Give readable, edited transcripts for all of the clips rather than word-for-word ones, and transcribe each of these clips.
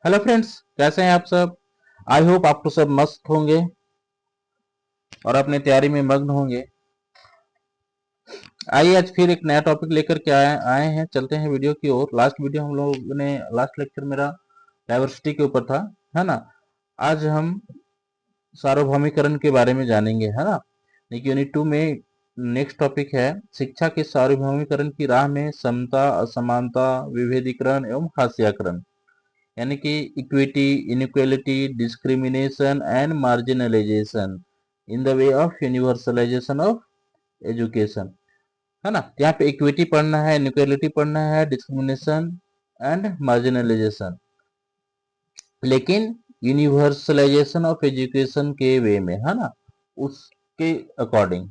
Hello friends, कैसे हैं आप सब। आई होप आप तो सब मस्त होंगे और अपने तैयारी में मग्न होंगे। आइए आज फिर एक नया टॉपिक लेकर के आए हैं। चलते हैं वीडियो की ओर। लास्ट वीडियो हम लोगों ने, लास्ट लेक्चर मेरा डाइवर्सिटी के ऊपर था, है ना। आज हम सार्वभौमिकरण के बारे में जानेंगे, है ना। देखिए यूनिट 2 में नेक्स्ट टॉपिक है शिक्षा के सार्वभौमिकरण की राह में समता, असमानता, विभेदीकरण एवं हास्याकरण, यानी कि equity, inequality, discrimination and marginalisation in the way of universalization of education, है ना। यहाँ पे इक्विटी पढ़ना है, इनइक्वालिटी पढ़ना है, डिस्क्रिमिनेशन एंड मार्जिनलाइजेशन, लेकिन यूनिवर्सलाइजेशन ऑफ एजुकेशन के वे में, है ना, उसके अकॉर्डिंग।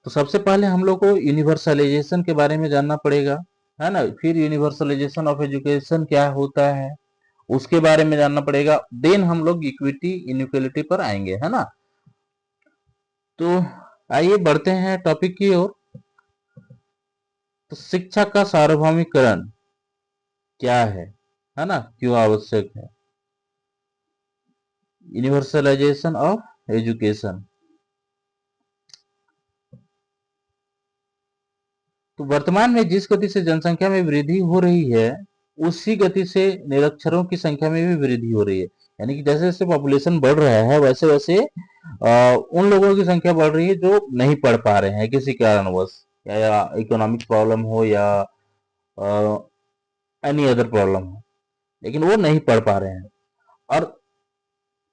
तो सबसे पहले हम लोग को यूनिवर्सलाइजेशन के बारे में जानना पड़ेगा, है ना। फिर यूनिवर्सलाइजेशन ऑफ एजुकेशन क्या होता है उसके बारे में जानना पड़ेगा। देन हम लोग इक्विटी इनइक्वालिटी पर आएंगे, है ना। तो आइए बढ़ते हैं टॉपिक की ओर। तो शिक्षा का सार्वभौमिकरण क्या है ना, क्यों आवश्यक है। Universalization of education. तो वर्तमान में जिस गति से जनसंख्या में वृद्धि हो रही है, उसी गति से निरक्षरों की संख्या में भी वृद्धि हो रही है। यानी कि जैसे जैसे पॉपुलेशन बढ़ रहा है, वैसे वैसे उन लोगों की संख्या बढ़ रही है जो नहीं पढ़ पा रहे हैं किसी कारणवश, या इकोनॉमिक प्रॉब्लम हो या एनी अदर प्रॉब्लम हो, लेकिन वो नहीं पढ़ पा रहे हैं। और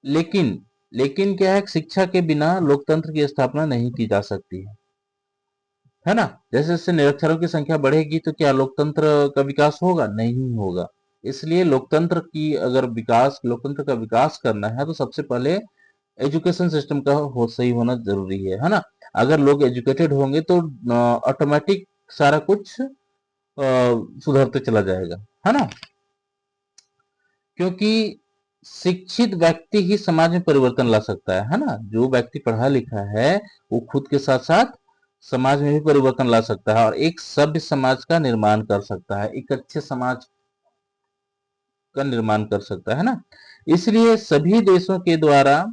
लेकिन लेकिन क्या है, शिक्षा के बिना लोकतंत्र की स्थापना नहीं की जा सकती है ना। जैसे जैसे निरक्षरों की संख्या बढ़ेगी तो क्या लोकतंत्र का विकास होगा? नहीं होगा। इसलिए लोकतंत्र का विकास करना है तो सबसे पहले एजुकेशन सिस्टम का सही होना जरूरी है ना। अगर लोग एजुकेटेड होंगे तो ऑटोमेटिक सारा कुछ सुधरते चला जाएगा, है ना। क्योंकि शिक्षित व्यक्ति ही समाज में परिवर्तन ला सकता है ना। जो व्यक्ति पढ़ा लिखा है वो खुद के साथ साथ समाज में भी परिवर्तन ला सकता है और एक सभ्य समाज का निर्माण कर सकता है, एक अच्छे समाज का निर्माण कर सकता है ना। इसलिए सभी देशों के द्वारा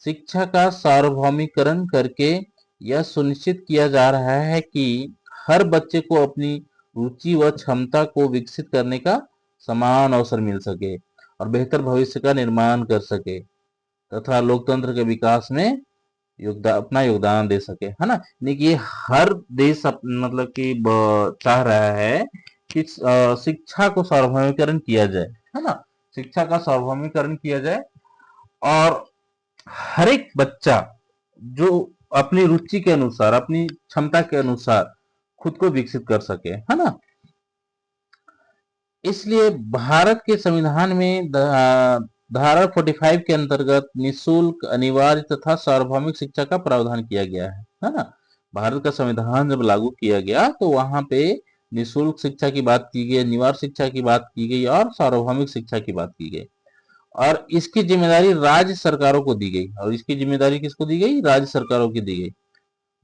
शिक्षा का सार्वभौमिकरण करके यह सुनिश्चित किया जा रहा है कि हर बच्चे को अपनी रुचि व क्षमता को विकसित करने का समान अवसर मिल सके और बेहतर भविष्य का निर्माण कर सके तथा लोकतंत्र के विकास में अपना योगदान दे सके, है ना। यानी कि हर देश मतलब कि चाह रहा है कि शिक्षा को सार्वभौमिकरण किया जाए, है ना। शिक्षा का सार्वभौमिकरण किया जाए और हर एक बच्चा जो अपनी रुचि के अनुसार, अपनी क्षमता के अनुसार खुद को विकसित कर सके, है ना। इसलिए भारत के संविधान में धारा 45 के अंतर्गत निशुल्क, अनिवार्य तथा सार्वभौमिक शिक्षा का प्रावधान किया गया है ना। भारत का संविधान जब लागू किया गया तो वहां पे निशुल्क शिक्षा की बात की गई, अनिवार्य शिक्षा की बात की गई और सार्वभौमिक शिक्षा की बात की गई। और इसकी जिम्मेदारी राज्य सरकारों को दी गई। और इसकी जिम्मेदारी किसको दी गई? राज्य सरकारों की दी गई।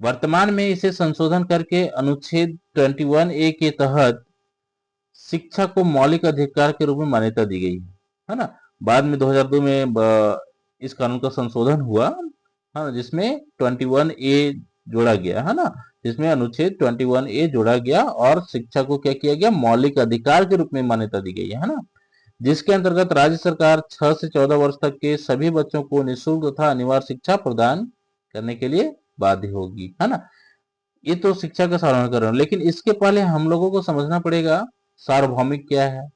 वर्तमान में इसे संशोधन करके अनुच्छेद 21A के तहत शिक्षा को मौलिक अधिकार के रूप में मान्यता दी गई है ना। बाद में 2002 में इस कानून का संशोधन हुआ, है ना, जिसमें 21A जोड़ा गया, है ना। जिसमें अनुच्छेद 21A जोड़ा गया और शिक्षा को क्या किया गया? मौलिक अधिकार के रूप में मान्यता दी गई है ना। जिसके अंतर्गत राज्य सरकार 6 से 14 वर्ष तक के सभी बच्चों को निःशुल्क तथा अनिवार्य शिक्षा प्रदान करने के लिए बाध्य होगी, है ना। ये तो शिक्षा का सार्वभौमिकरण, लेकिन इसके पहले हम लोगों को समझना पड़ेगा सार्वभौमिक क्या है,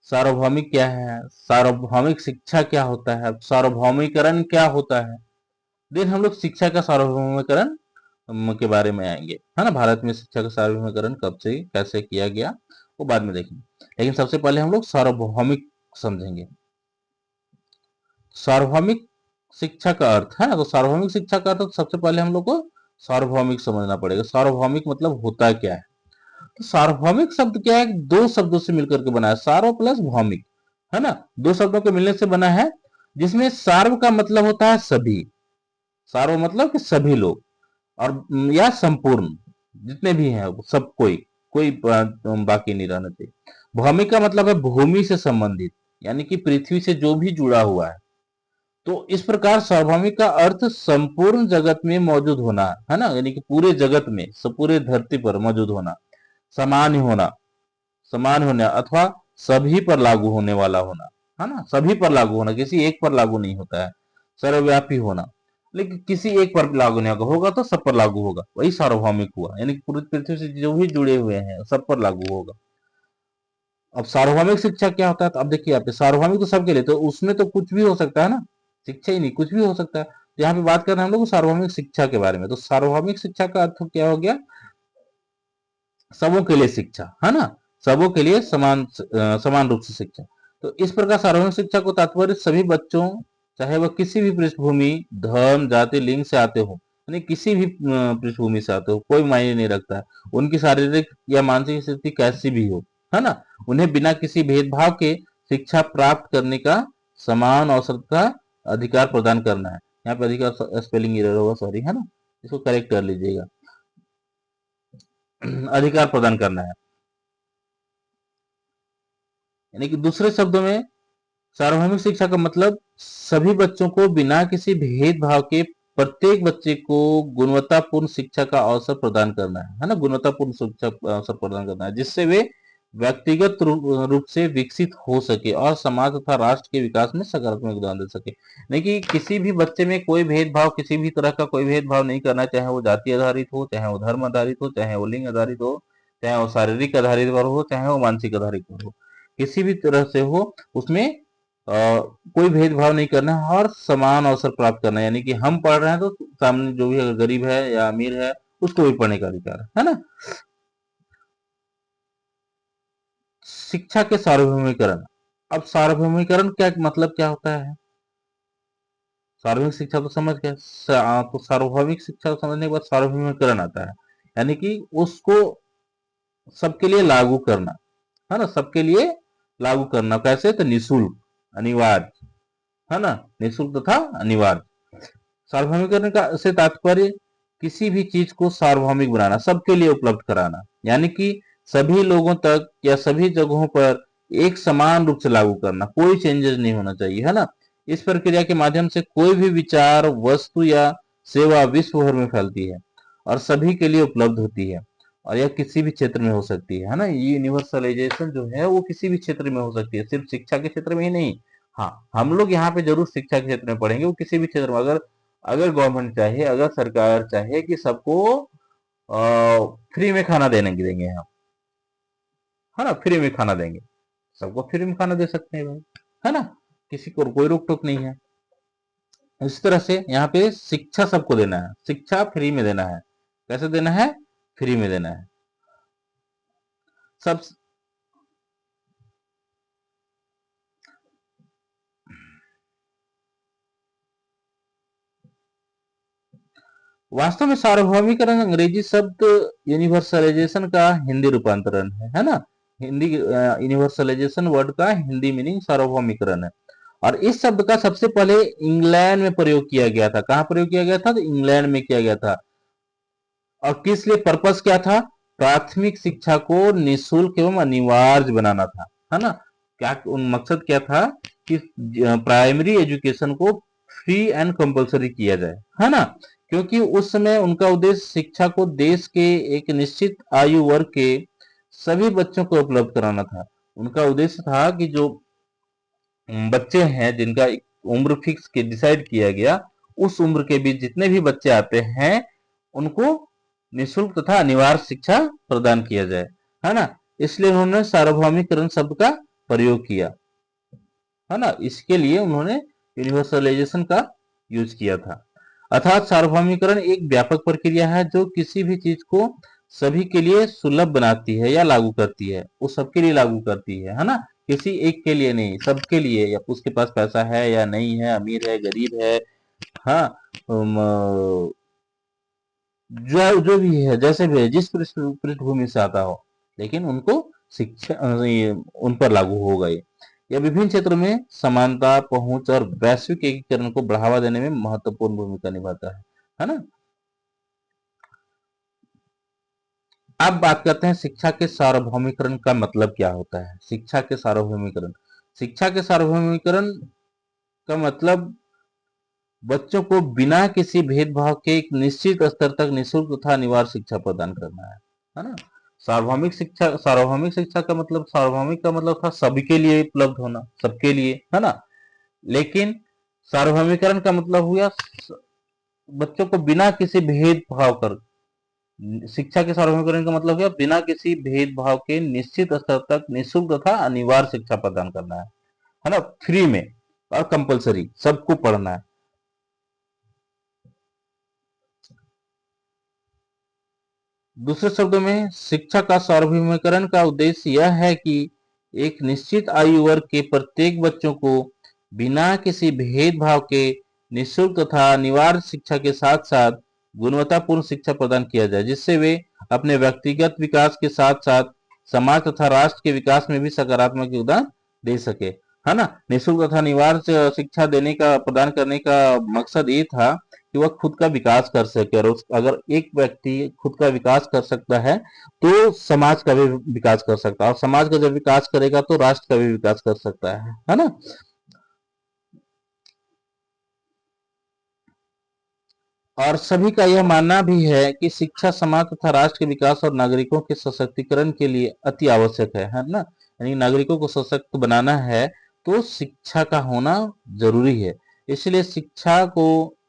सार्वभौमिक क्या है, सार्वभौमिक शिक्षा क्या होता है, सार्वभौमिकरण क्या होता है। देन हम लोग शिक्षा का सार्वभौमिकरण के बारे में आएंगे, है ना। भारत में शिक्षा का सार्वभौमिकरण कब से कैसे किया गया वो बाद में देखेंगे, लेकिन सबसे पहले हम लोग सार्वभौमिक समझेंगे। सार्वभौमिक शिक्षा का अर्थ है ना। तो सार्वभौमिक शिक्षा का अर्थ तो सबसे पहले हम लोग को सार्वभौमिक समझना पड़ेगा। सार्वभौमिक मतलब होता क्या है? तो सार्वभौमिक शब्द क्या है? दो शब्दों से मिलकर के बना है, सार्व प्लस भौमिक, है ना। दो शब्दों के मिलने से बना है, जिसमें सार्व का मतलब होता है सभी। सार्व मतलब कि सभी लोग, और या संपूर्ण, जितने भी हैं सब, कोई कोई बाकी नहीं रहना चाहिए। भौमिक का मतलब है भूमि से संबंधित, यानी कि पृथ्वी से जो भी जुड़ा हुआ है। तो इस प्रकार सार्वभौमिक का अर्थ संपूर्ण जगत में मौजूद होना है ना, यानी कि पूरे जगत में, पूरे धरती पर मौजूद होना, समान होना, समान होना अथवा सभी पर लागू होने वाला होना, है ना, सभी पर लागू होना, किसी एक पर लागू नहीं होता है, सर्वव्यापी होना। लेकिन किसी एक पर लागू नहीं होगा, होगा तो सब पर लागू होगा, वही सार्वभौमिक हुआ, यानी कि पूरी पृथ्वी से जो भी जुड़े हुए हैं सब पर लागू होगा। अब सार्वभौमिक शिक्षा क्या होता है, तो अब देखिए यहाँ पे सार्वभौमिक तो सबके लिए, तो उसमें तो कुछ भी हो सकता है ना, शिक्षा ही नहीं कुछ भी हो सकता है। तो यहाँ पे बात कर रहे हैं हम लोग सार्वभौमिक शिक्षा के बारे में। तो सार्वभौमिक शिक्षा का अर्थ क्या हो गया, सबों के लिए शिक्षा, है ना, सबों के लिए समान रूप से शिक्षा। तो इस प्रकार सार्वभौमिक शिक्षा को तात्पर्य सभी बच्चों, चाहे वह किसी भी पृष्ठभूमि, धर्म, जाति, लिंग से आते हो, यानी किसी भी पृष्ठभूमि से आते हो, कोई मायने नहीं रखता है उनकी शारीरिक या मानसिक स्थिति कैसी भी हो, है ना, उन्हें बिना किसी भेदभाव के शिक्षा प्राप्त करने का समान अवसर का अधिकार प्रदान करना है। यहाँ पे अधिकार स्पेलिंग एरर होगा, सॉरी, है ना, इसको करेक्ट कर लीजिएगा। अधिकार प्रदान करना है, यानी कि दूसरे शब्दों में सार्वभौमिक शिक्षा का मतलब सभी बच्चों को बिना किसी भेदभाव के प्रत्येक बच्चे को गुणवत्तापूर्ण शिक्षा का अवसर प्रदान करना है ना, गुणवत्तापूर्ण शिक्षा का अवसर प्रदान करना है, जिससे वे व्यक्तिगत रूप से विकसित हो सके और समाज तथा राष्ट्र के विकास में सकारात्मक योगदान दे सके। नहीं कि किसी भी बच्चे में कोई भेदभाव, किसी भी तरह का कोई भेदभाव नहीं करना, चाहे वो जाति आधारित हो, चाहे वो धर्म आधारित हो, चाहे वो लिंग आधारित हो, चाहे वो शारीरिक आधारित पर हो, चाहे वो मानसिक आधारित पर हो, किसी भी तरह से हो, उसमें कोई भेदभाव नहीं करना है और समान अवसर प्राप्त करना है। यानी कि हम पढ़ रहे हैं तो सामने जो भी अगर गरीब है या अमीर है उसको भी पढ़ने का अधिकार है ना। शिक्षा के सार्वभौमिकरण। अब सार्वभौमिकरण क्या मतलब, क्या होता है, सार्वभौमिक शिक्षा तो समझ गए, तो सार्वभौमिक शिक्षा समझने के बाद सार्वभौमिकरण आता है, यानी कि उसको सबके लिए लागू करना, है ना, सबके लिए लागू करना, कैसे, तो निःशुल्क, अनिवार्य, है ना, निःशुल्क तथा अनिवार्य। सार्वभौमिकरण का से तात्पर्य किसी भी चीज को सार्वभौमिक बनाना, सबके लिए उपलब्ध कराना, यानी कि सभी लोगों तक या सभी जगहों पर एक समान रूप से लागू करना, कोई चेंजेस नहीं होना चाहिए, है ना। इस प्रक्रिया के माध्यम से कोई भी विचार, वस्तु या सेवा विश्व भर में फैलती है और सभी के लिए उपलब्ध होती है, और यह किसी भी क्षेत्र में हो सकती है ना। ये यूनिवर्सलाइजेशन जो है वो किसी भी क्षेत्र में हो सकती है, सिर्फ शिक्षा के क्षेत्र में ही नहीं। हाँ, हम लोग यहाँ पे जरूर शिक्षा के क्षेत्र में पढ़ेंगे, वो किसी भी क्षेत्र में, अगर अगर गवर्नमेंट चाहे, अगर सरकार चाहे कि सबको फ्री में खाना देने देंगे हम, है ना, फ्री में खाना देंगे, सबको फ्री में खाना दे सकते हैं भाई, है ना, किसी को कोई रोक टोक नहीं है। इस तरह से यहाँ पे शिक्षा सबको देना है, शिक्षा फ्री में देना है, कैसे देना है, फ्री में देना है सब। वास्तव में सार्वभौमिकरण अंग्रेजी शब्द यूनिवर्सलाइजेशन का हिंदी रूपांतरण है ना, हिंदी यूनिवर्सलाइजेशन वर्ड का हिंदी मीनिंग सार्वभौमिकरण है। और इस शब्द का सबसे पहले इंग्लैंड में प्रयोग किया गया था, कहां प्रयोग किया गया था, तो इंग्लैंड में किया गया था। और किस लिए, पर्पस क्या था, प्राथमिक शिक्षा को निःशुल्क एवं अनिवार्य बनाना था, है ना, क्या उन मकसद क्या था कि प्राइमरी एजुकेशन को फ्री एंड कंपलसरी किया जाए, है ना, क्योंकि उस समय उनका उद्देश्य शिक्षा को देश के एक निश्चित आयु वर्ग के सभी बच्चों को उपलब्ध कराना था। उनका उद्देश्य था कि जो बच्चे हैं जिनका एक उम्र फिक्स के डिसाइड किया गया, उस उम्र के बीच जितने भी बच्चे आते हैं उनको निःशुल्क तथा अनिवार्य शिक्षा प्रदान किया जाए, है ना। इसलिए उन्होंने सार्वभौमिकरण शब्द का प्रयोग किया, है ना, इसके लिए उन्होंने यूनिवर्सलाइजेशन का यूज किया था। अर्थात सार्वभौमिकरण एक व्यापक प्रक्रिया है जो किसी भी चीज को सभी के लिए सुलभ बनाती है या लागू करती है, वो सबके लिए लागू करती है ना, किसी एक के लिए नहीं, सबके लिए, या उसके पास पैसा है या नहीं है, अमीर है, गरीब है, हाँ, जो भी है, जैसे भी है, जिस पृष्ठभूमि से आता हो, लेकिन उनको शिक्षा उन पर लागू होगा ये। यह विभिन्न क्षेत्रों में समानता, पहुंच और वैश्विक एकीकरण को बढ़ावा देने में महत्वपूर्ण भूमिका निभाता है ना। अब बात करते हैं शिक्षा के सार्वभौमिकरण का मतलब क्या होता है। शिक्षा के सार्वभौमिकरण, शिक्षा के सार्वभौमिकरण का मतलब बच्चों को बिना किसी भेदभाव के एक निश्चित स्तर तक निःशुल्क तथा अनिवार्य शिक्षा प्रदान करना है ना। सार्वभौमिक शिक्षा, सार्वभौमिक शिक्षा का मतलब, सार्वभौमिक का मतलब था सभी के लिए उपलब्ध होना, सबके लिए, है ना। लेकिन सार्वभौमिकरण का मतलब हुआ बच्चों को बिना किसी भेदभाव कर, शिक्षा के सार्वभौमिकरण का मतलब है बिना किसी भेदभाव के निश्चित स्तर तक निःशुल्क तथा अनिवार्य शिक्षा प्रदान करना है ना, फ्री में और कंपलसरी सबको पढ़ना है। दूसरे शब्दों में शिक्षा का सार्वभौमिकरण का उद्देश्य यह है कि एक निश्चित आयु वर्ग के प्रत्येक बच्चों को बिना किसी भेदभाव के निःशुल्क तथा अनिवार्य शिक्षा के साथ साथ गुणवत्तापूर्ण शिक्षा प्रदान किया जाए, जिससे वे अपने व्यक्तिगत विकास के साथ साथ समाज तथा राष्ट्र के विकास में भी सकारात्मक योगदान दे सके, है ना। निःशुल्क तथा अनिवार्य शिक्षा देने का, प्रदान करने का मकसद ये था कि वह खुद का विकास कर सके, और अगर एक व्यक्ति खुद का विकास कर सकता है तो समाज का भी विकास कर सकता है, और समाज का जब विकास करेगा तो राष्ट्र का भी विकास कर सकता है ना। और सभी का यह मानना भी है कि शिक्षा समाज तथा राष्ट्र के विकास और नागरिकों के सशक्तिकरण के लिए अति आवश्यक है ना। यानी नागरिकों को सशक्त बनाना है तो शिक्षा का होना जरूरी है। इसलिए शिक्षा को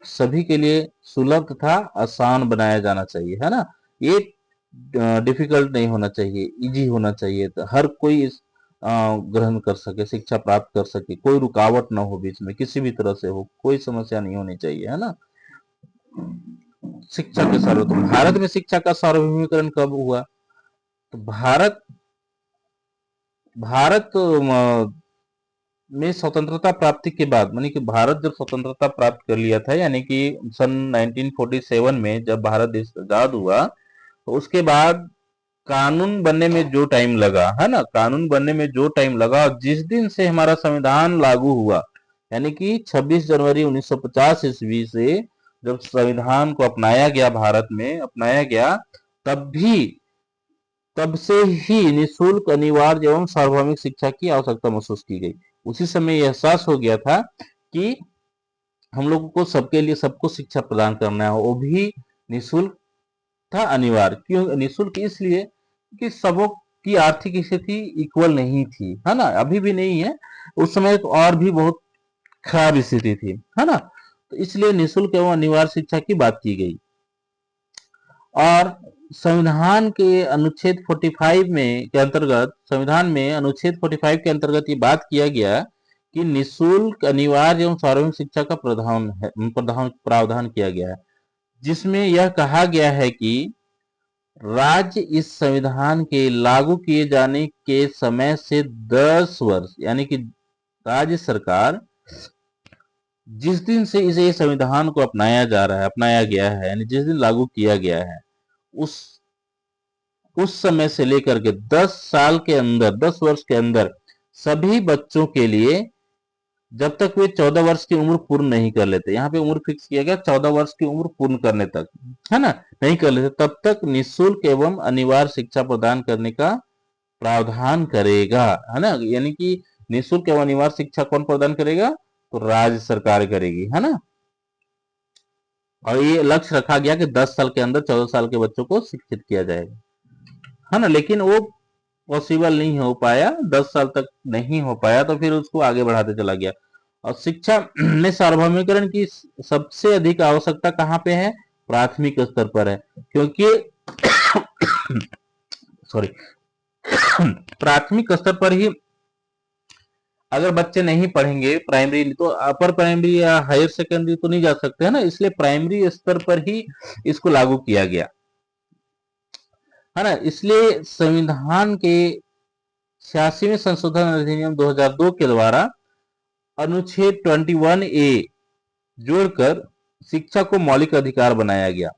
सभी के लिए सुलभ तथा आसान बनाया जाना चाहिए, है ना। ये डिफिकल्ट नहीं होना चाहिए, इजी होना चाहिए, तो हर कोई इस ग्रहण कर सके, शिक्षा प्राप्त कर सके, कोई रुकावट ना हो बीच में, किसी भी तरह से हो, कोई समस्या नहीं होनी चाहिए, है ना। शिक्षा के सार्वभौम, भारत में शिक्षा का सार्वभौमिकरण कब हुआ? तो भारत भारत में स्वतंत्रता प्राप्ति के बाद, मानी कि भारत जब स्वतंत्रता प्राप्त कर लिया था, यानी कि सन 1947 में जब भारत देश आजाद हुआ, तो उसके बाद कानून बनने में जो टाइम लगा, है ना, कानून बनने में जो टाइम लगा, जिस दिन से हमारा संविधान लागू हुआ, यानी कि 26 जनवरी 1950 ईस्वी से जब संविधान को अपनाया गया, भारत में अपनाया गया, तब भी, तब से ही निःशुल्क, अनिवार्य एवं सार्वभौमिक शिक्षा की आवश्यकता महसूस की गई। उसी समय यह एहसास हो गया था कि हम लोगों को सबके लिए सबको शिक्षा प्रदान करना है, वो भी निःशुल्क था, अनिवार्य। क्यों निःशुल्क? इसलिए कि सबों की आर्थिक स्थिति इक्वल नहीं थी, है ना, अभी भी नहीं है, उस समय तो और भी बहुत खराब स्थिति थी, है ना। तो इसलिए निःशुल्क एवं अनिवार्य शिक्षा की बात की गई। और संविधान के अनुच्छेद 45 में के अंतर्गत, संविधान में अनुच्छेद 45 के अंतर्गत ये बात किया गया कि निःशुल्क, अनिवार्य एवं सार्वजनिक शिक्षा का प्रावधान किया गया है, जिसमें यह कहा गया है कि राज्य इस संविधान के लागू किए जाने के समय से 10 वर्ष, यानी कि राज्य सरकार जिस दिन से इसे संविधान को अपनाया जा रहा है, अपनाया गया है, यानी जिस दिन लागू किया गया है, उस उस समय से लेकर के 10 साल के अंदर, 10 वर्ष के अंदर सभी बच्चों के लिए, जब तक वे 14 वर्ष की उम्र पूर्ण नहीं कर लेते, यहाँ पे उम्र फिक्स किया गया 14 वर्ष की उम्र पूर्ण करने तक, है ना, नहीं कर लेते, तब तक निःशुल्क एवं अनिवार्य शिक्षा प्रदान करने का प्रावधान करेगा, है ना। यानी कि निःशुल्क एवं अनिवार्य शिक्षा कौन प्रदान करेगा? तो राज्य सरकार करेगी, है ना। और ये लक्ष्य रखा गया कि 10 साल के अंदर 14 साल के बच्चों को शिक्षित किया जाएगा, है ना। लेकिन वो पॉसिबल नहीं हो पाया, 10 साल तक नहीं हो पाया, तो फिर उसको आगे बढ़ाते चला गया। और शिक्षा में सार्वभौमिकरण की सबसे अधिक आवश्यकता कहाँ पे है? प्राथमिक स्तर पर है, क्योंकि सॉरी प्राथमिक स्तर पर ही अगर बच्चे नहीं पढ़ेंगे प्राइमरी, तो अपर प्राइमरी या हायर सेकेंडरी तो नहीं जा सकते, है ना। इसलिए प्राइमरी स्तर पर ही इसको लागू किया गया, है ना। इसलिए संविधान के 86वें संशोधन अधिनियम 2002 के द्वारा अनुच्छेद 21A जोड़कर शिक्षा को मौलिक अधिकार बनाया गया,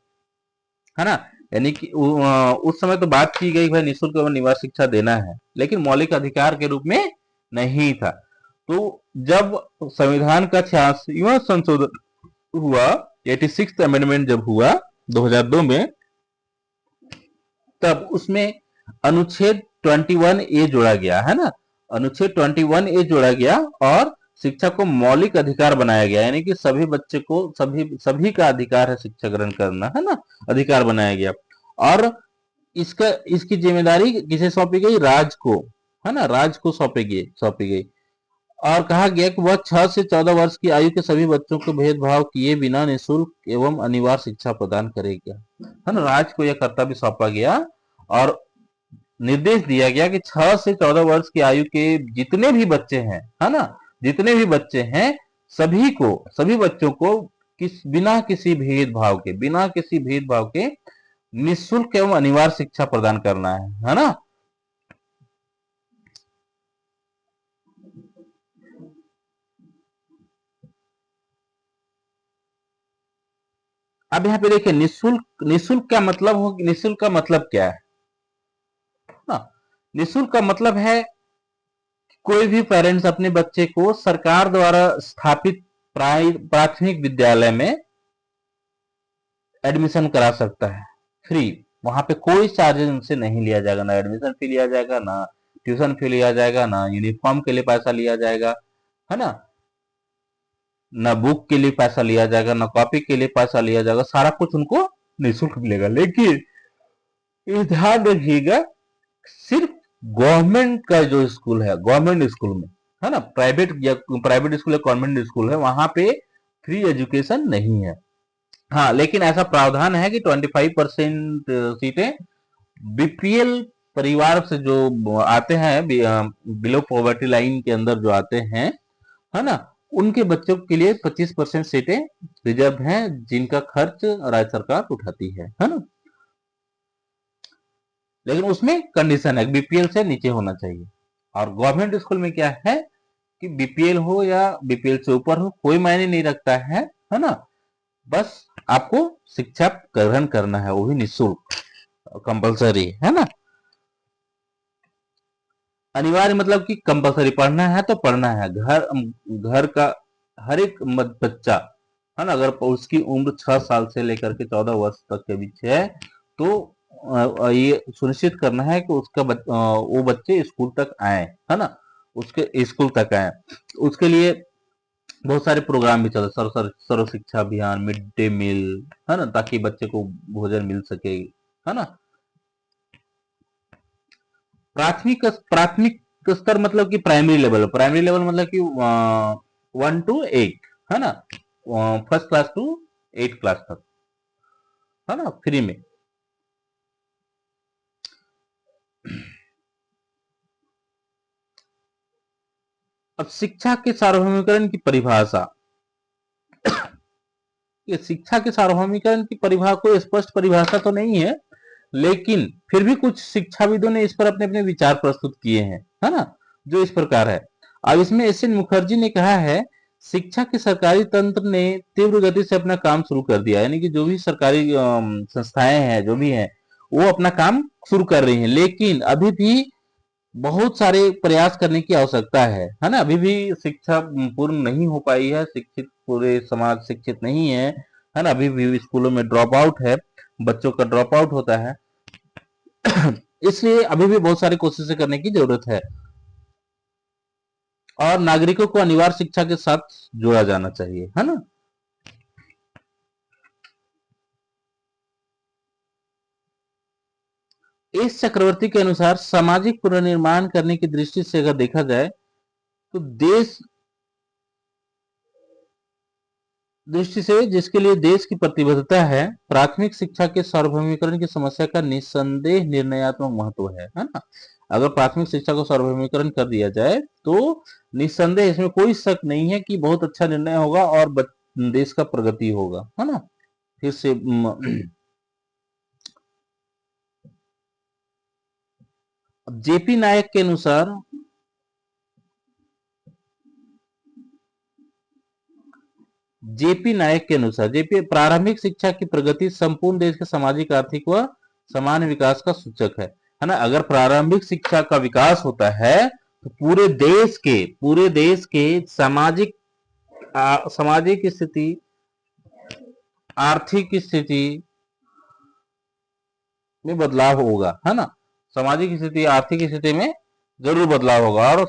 है ना। यानी कि उस समय तो बात की गई भाई निःशुल्क एवं अनिवार्य शिक्षा देना है, लेकिन मौलिक अधिकार के रूप में नहीं था। तो जब संविधान का 86वां संशोधन हुआ, 86th अमेंडमेंट जब हुआ 2002 में, तब उसमें अनुच्छेद 21A जोड़ा गया है ना, अनुच्छेद 21A जोड़ा गया और शिक्षा को मौलिक अधिकार बनाया गया, यानी कि सभी बच्चे को सभी का अधिकार है शिक्षा ग्रहण करना, है ना, अधिकार बनाया गया। और इसकी जिम्मेदारी किसे सौंपी गई? राज्य को, है ना, राज्य को सौंपी गई। और कहा गया कि वह 6 से 14 वर्ष की आयु के सभी बच्चों को भेदभाव किए बिना निःशुल्क एवं अनिवार्य शिक्षा प्रदान करेगा, है ना, राज्य को यह कर्तव्य सौंपा गया और निर्देश दिया गया कि 6 से 14 वर्ष की आयु के जितने भी बच्चे हैं, है ना, जितने भी बच्चे हैं सभी बच्चों को बिना किसी भेदभाव के निःशुल्क एवं अनिवार्य शिक्षा प्रदान करना है ना। अब यहाँ पे देखिए निःशुल्क क्या मतलब हो, निःशुल्क का मतलब क्या है ना, निःशुल्क का मतलब है कोई भी पेरेंट्स अपने बच्चे को सरकार द्वारा स्थापित प्राथमिक विद्यालय में एडमिशन करा सकता है फ्री। वहां पे कोई चार्जेस उनसे नहीं लिया जाएगा, ना एडमिशन फी लिया जाएगा, ना ट्यूशन फी लिया जाएगा, ना यूनिफॉर्म के लिए पैसा लिया जाएगा, है ना, ना बुक के लिए पैसा लिया जाएगा, ना कॉपी के लिए पैसा लिया जाएगा, सारा कुछ उनको निःशुल्क मिलेगा। लेकिन ये ध्यान रखिएगा, सिर्फ गवर्नमेंट का जो स्कूल है, गवर्नमेंट स्कूल में, है ना, प्राइवेट स्कूल या गवर्नमेंट स्कूल है, वहां पे फ्री एजुकेशन नहीं है। हाँ, लेकिन ऐसा प्रावधान है कि 25% सीटें बीपीएल परिवार से जो आते हैं, बिलो पॉवर्टी लाइन के अंदर जो आते हैं, है ना, उनके बच्चों के लिए 25% सीटें रिजर्व हैं, जिनका खर्च राज्य सरकार उठाती है ना। लेकिन उसमें कंडीशन है, बीपीएल से नीचे होना चाहिए। और गवर्नमेंट स्कूल में क्या है कि बीपीएल हो या बीपीएल से ऊपर हो, कोई मायने नहीं रखता है ना, बस आपको शिक्षा ग्रहण करना है, वो भी निःशुल्क, कंपलसरी, है ना। अनिवार्य मतलब कि कंपलसरी, पढ़ना है तो पढ़ना है। घर का हर एक बच्चा, है ना, अगर उसकी उम्र 6 साल से लेकर के 14 वर्ष तक के बीच है, तो ये सुनिश्चित करना है कि वो बच्चे स्कूल तक आए, है ना, उसके स्कूल तक आए। उसके लिए बहुत सारे प्रोग्राम भी चलते, सर्व शिक्षा अभियान, मिड डे मील, है ना, ताकि बच्चे को भोजन मिल सके, है ना। प्राथमिक स्तर मतलब कि प्राइमरी लेवल मतलब कि 1 to 8, है ना, फर्स्ट क्लास टू 8 क्लास तक, है ना, फ्री में। अब शिक्षा के सार्वभौमिकरण की परिभाषा, ये शिक्षा के सार्वभौमिकरण की कोई स्पष्ट परिभाषा तो नहीं है, लेकिन फिर भी कुछ शिक्षाविदों ने इस पर अपने अपने विचार प्रस्तुत किए हैं, है ना, जो इस प्रकार है। अब इसमें एस एन मुखर्जी ने कहा है, शिक्षा के सरकारी तंत्र ने तीव्र गति से अपना काम शुरू कर दिया, यानी कि जो भी सरकारी संस्थाएं हैं, जो भी हैं, वो अपना काम शुरू कर रही हैं, लेकिन अभी भी बहुत सारे प्रयास करने की आवश्यकता है ना। अभी भी शिक्षा पूर्ण नहीं हो पाई है, पूरे समाज शिक्षित नहीं है ना, अभी भी स्कूलों में ड्रॉप आउट है, बच्चों का ड्रॉप आउट होता है। इसलिए अभी भी बहुत सारी कोशिशें करने की जरूरत है और नागरिकों को अनिवार्य शिक्षा के साथ जोड़ा जाना चाहिए, है ना। इस चक्रवर्ती के अनुसार सामाजिक पुनर्निर्माण करने की दृष्टि से अगर देखा जाए तो जिसके लिए देश की प्रतिबद्धता है, प्राथमिक शिक्षा के सार्वभौमिकरण की समस्या का निस्संदेह निर्णयात्मक महत्व है ना। अगर प्राथमिक शिक्षा को सार्वभौमिकरण कर दिया जाए तो निस्संदेह, इसमें कोई शक नहीं है कि बहुत अच्छा निर्णय होगा और देश का प्रगति होगा, है ना। फिर से जेपी नायक के अनुसार, जेपी प्रारंभिक शिक्षा की प्रगति संपूर्ण देश के सामाजिक, आर्थिक व समान विकास का सूचक है ना। अगर प्रारंभिक शिक्षा का विकास होता है तो पूरे देश के सामाजिक स्थिति, आर्थिक स्थिति में बदलाव होगा, है ना। सामाजिक स्थिति, आर्थिक स्थिति में जरूर बदलाव होगा, और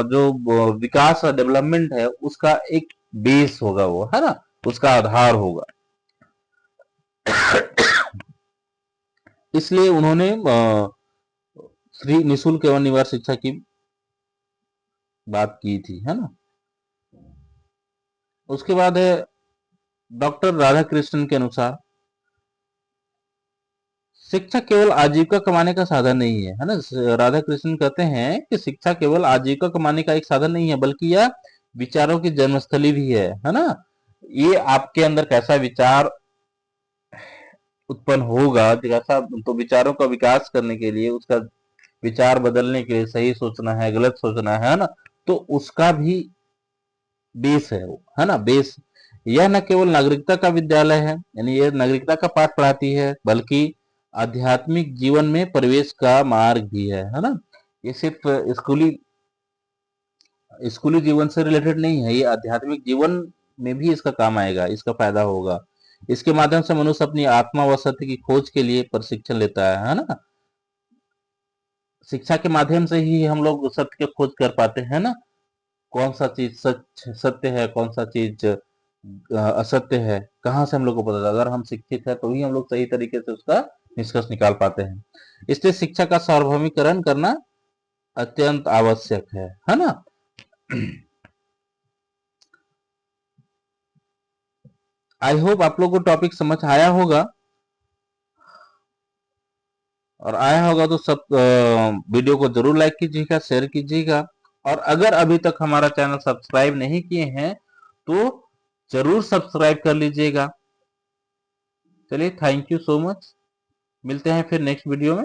जो विकास और डेवलपमेंट है उसका एक बेस होगा वो, है ना, उसका आधार होगा। इसलिए उन्होंने फ्री, निःशुल्क एवं अनिवार्य शिक्षा की बात की थी, है ना। उसके बाद है डॉक्टर राधा कृष्णन के अनुसार शिक्षा केवल आजीविका कमाने का साधन नहीं है, है ना। राधा कृष्णन कहते हैं कि शिक्षा केवल आजीविका कमाने का एक साधन नहीं है, बल्कि यह विचारों की जन्मस्थली भी है ना। ये आपके अंदर कैसा विचार उत्पन्न होगा, जैसा, तो विचारों का विकास करने के लिए, उसका विचार बदलने के लिए, सही सोचना है, गलत सोचना है ना, तो उसका भी बेस है वो, है ना, बेस। यह न केवल नागरिकता का विद्यालय है, यानी यह नागरिकता का पाठ पढ़ाती है, बल्कि आध्यात्मिक जीवन में प्रवेश का मार्ग भी है ना। ये सिर्फ स्कूली स्कूली जीवन से रिलेटेड नहीं है, ये आध्यात्मिक जीवन में भी इसका काम आएगा, इसका फायदा होगा। इसके माध्यम से मनुष्य अपनी आत्मा व सत्य की खोज के लिए प्रशिक्षण लेता है ना। शिक्षा के माध्यम से ही हम लोग सत्य की खोज कर पाते हैं ना, कौन सा चीज सच सत्य है, कौन सा चीज असत्य है, कहाँ से हम लोग को पता चला। अगर हम शिक्षित है तो ही हम लोग सही तरीके से उसका निष्कर्ष निकाल पाते हैं। इसलिए शिक्षा का सार्वभौमिकरण करना अत्यंत आवश्यक है ना। आई होप आप लोग को टॉपिक समझ आया होगा, और आया होगा तो सब वीडियो को जरूर लाइक कीजिएगा, शेयर कीजिएगा, और अगर अभी तक हमारा चैनल सब्सक्राइब नहीं किए हैं तो जरूर सब्सक्राइब कर लीजिएगा। चलिए, थैंक यू सो मच, मिलते हैं फिर नेक्स्ट वीडियो में।